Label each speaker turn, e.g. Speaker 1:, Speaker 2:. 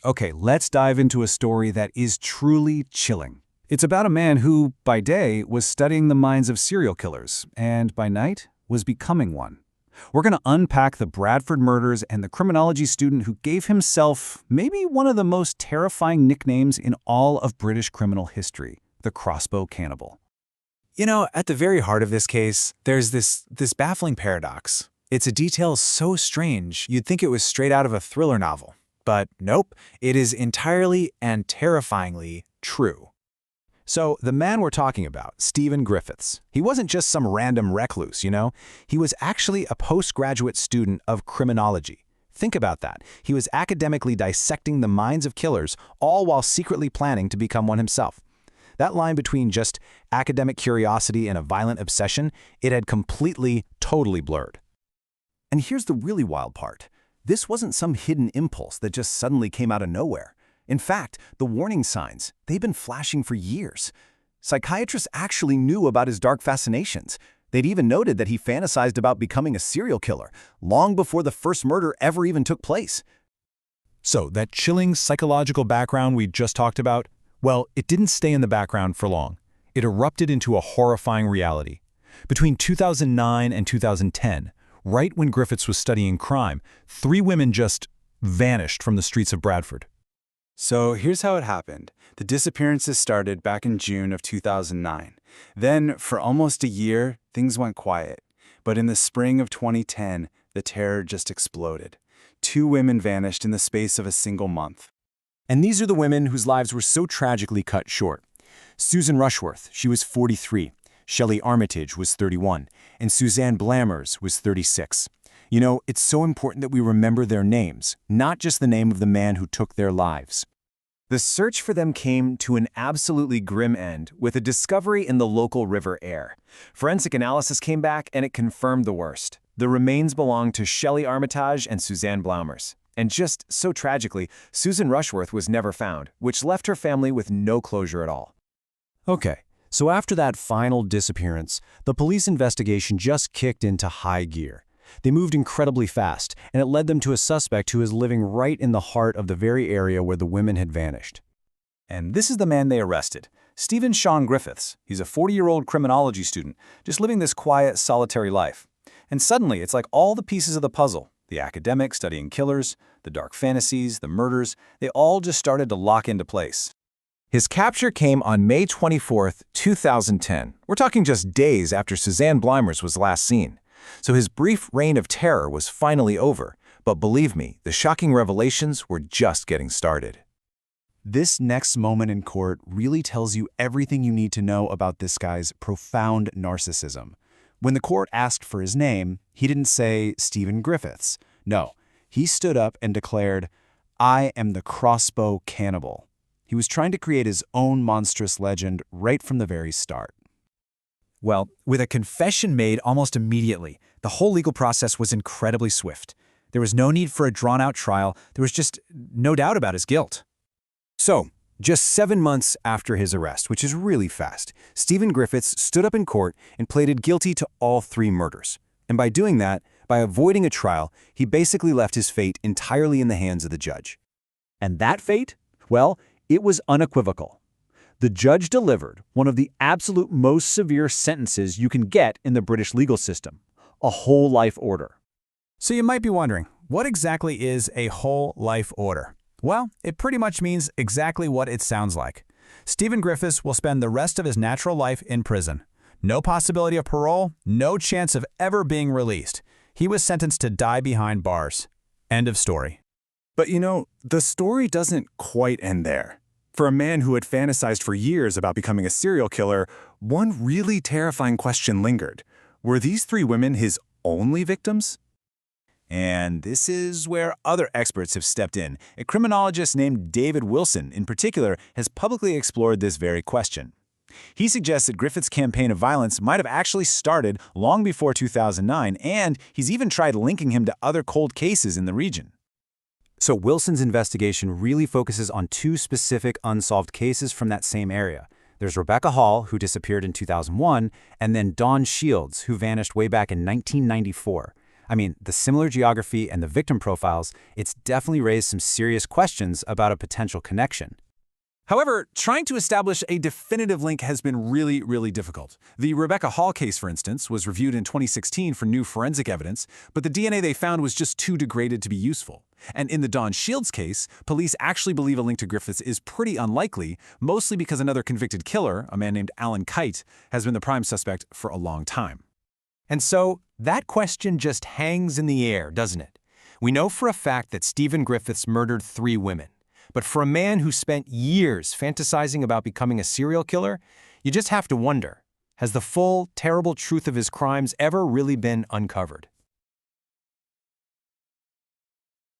Speaker 1: Okay, let's dive into a story that is truly chilling. It's about a man who, by day, was studying the minds of serial killers, and by night, was becoming one. We're going to unpack the Bradford murders and the criminology student who gave himself maybe one of the most terrifying nicknames in all of British criminal history, the crossbow cannibal.
Speaker 2: You know, at the very heart of this case, there's this baffling paradox. It's a detail so strange, you'd think it was straight out of a thriller novel. But nope, it is entirely and terrifyingly true.
Speaker 3: So, the man we're talking about, Stephen Griffiths, he wasn't just some random recluse, you know? He was actually a postgraduate student of criminology. Think about that. He was academically dissecting the minds of killers, all while secretly planning to become one himself. That line between just academic curiosity and a violent obsession, it had completely, totally blurred. And here's the really wild part. This wasn't some hidden impulse that just suddenly came out of nowhere. In fact, the warning signs, they've been flashing for years. Psychiatrists actually knew about his dark fascinations. They'd even noted that he fantasized about becoming a serial killer, long before the first murder ever even took place.
Speaker 1: So, that chilling psychological background we just talked about, well, it didn't stay in the background for long. It erupted into a horrifying reality. Between 2009 and 2010, right when Griffiths was studying crime, 3 women just vanished from the streets of Bradford.
Speaker 2: So here's how it happened. The disappearances started back in June of 2009. Then, for almost a year, things went quiet. But in the spring of 2010, the terror just exploded. 2 women vanished in the space of a single month.
Speaker 3: And these are the women whose lives were so tragically cut short. Susan Rushworth, she was 43. Shelley Armitage was 31. And Suzanne Blammers was 36. You know, it's so important that we remember their names, not just the name of the man who took their lives. The search for them came to an absolutely grim end with a discovery in the local River Aire. Forensic analysis came back and it confirmed the worst. The remains belonged to Shelley Armitage and Suzanne Blammers. And just so tragically, Susan Rushworth was never found, which left her family with no closure at all. Okay, so after that final disappearance, the police investigation just kicked into high gear. They moved incredibly fast, and it led them to a suspect who was living right in the heart of the very area where the women had vanished.
Speaker 1: And this is the man they arrested, Stephen Sean Griffiths. He's a 40-year-old criminology student, just living this quiet, solitary life. And suddenly, it's like all the pieces of the puzzle, the academic studying killers, the dark fantasies, the murders, they all just started to lock into place.
Speaker 3: His capture came on May 24, 2010. We're talking just days after Suzanne Blammers was last seen. So his brief reign of terror was finally over, but believe me, the shocking revelations were just getting started. This next moment in court really tells you everything you need to know about this guy's profound narcissism. When the court asked for his name, he didn't say Stephen Griffiths. No, he stood up and declared, "I am the crossbow cannibal." He was trying to create his own monstrous legend right from the very start.
Speaker 2: Well, with a confession made almost immediately, the whole legal process was incredibly swift. There was no need for a drawn-out trial. There was just no doubt about his guilt.
Speaker 3: So, just 7 months after his arrest, which is really fast, Stephen Griffiths stood up in court and pleaded guilty to all 3 murders. And by doing that, by avoiding a trial, he basically left his fate entirely in the hands of the judge. And that fate? Well, it was unequivocal. The judge delivered one of the absolute most severe sentences you can get in the British legal system, a whole life order.
Speaker 1: So you might be wondering, what exactly is a whole life order? Well, it pretty much means exactly what it sounds like. Stephen Griffiths will spend the rest of his natural life in prison. No possibility of parole, no chance of ever being released. He was sentenced to die behind bars. End of story.
Speaker 2: But you know, the story doesn't quite end there. For a man who had fantasized for years about becoming a serial killer, one really terrifying question lingered. Were these 3 women his only victims? And this is where other experts have stepped in. A criminologist named David Wilson, in particular, has publicly explored this very question. He suggests that Griffiths' campaign of violence might have actually started long before 2009, and he's even tried linking him to other cold cases in the region.
Speaker 3: So Wilson's investigation really focuses on 2 specific unsolved cases from that same area. There's Rebecca Hall, who disappeared in 2001, and then Dawn Shields, who vanished way back in 1994. I mean, the similar geography and the victim profiles, it's definitely raised some serious questions about a potential connection.
Speaker 2: However, trying to establish a definitive link has been really difficult. The Rebecca Hall case, for instance, was reviewed in 2016 for new forensic evidence, but the DNA they found was just too degraded to be useful. And in the Dawn Shields case, police actually believe a link to Griffiths is pretty unlikely, mostly because another convicted killer, a man named Alan Kite, has been the prime suspect for a long time.
Speaker 3: And so, that question just hangs in the air, doesn't it? We know for a fact that Stephen Griffiths murdered 3 women. But for a man who spent years fantasizing about becoming a serial killer, you just have to wonder, has the full, terrible truth of his crimes ever really been uncovered?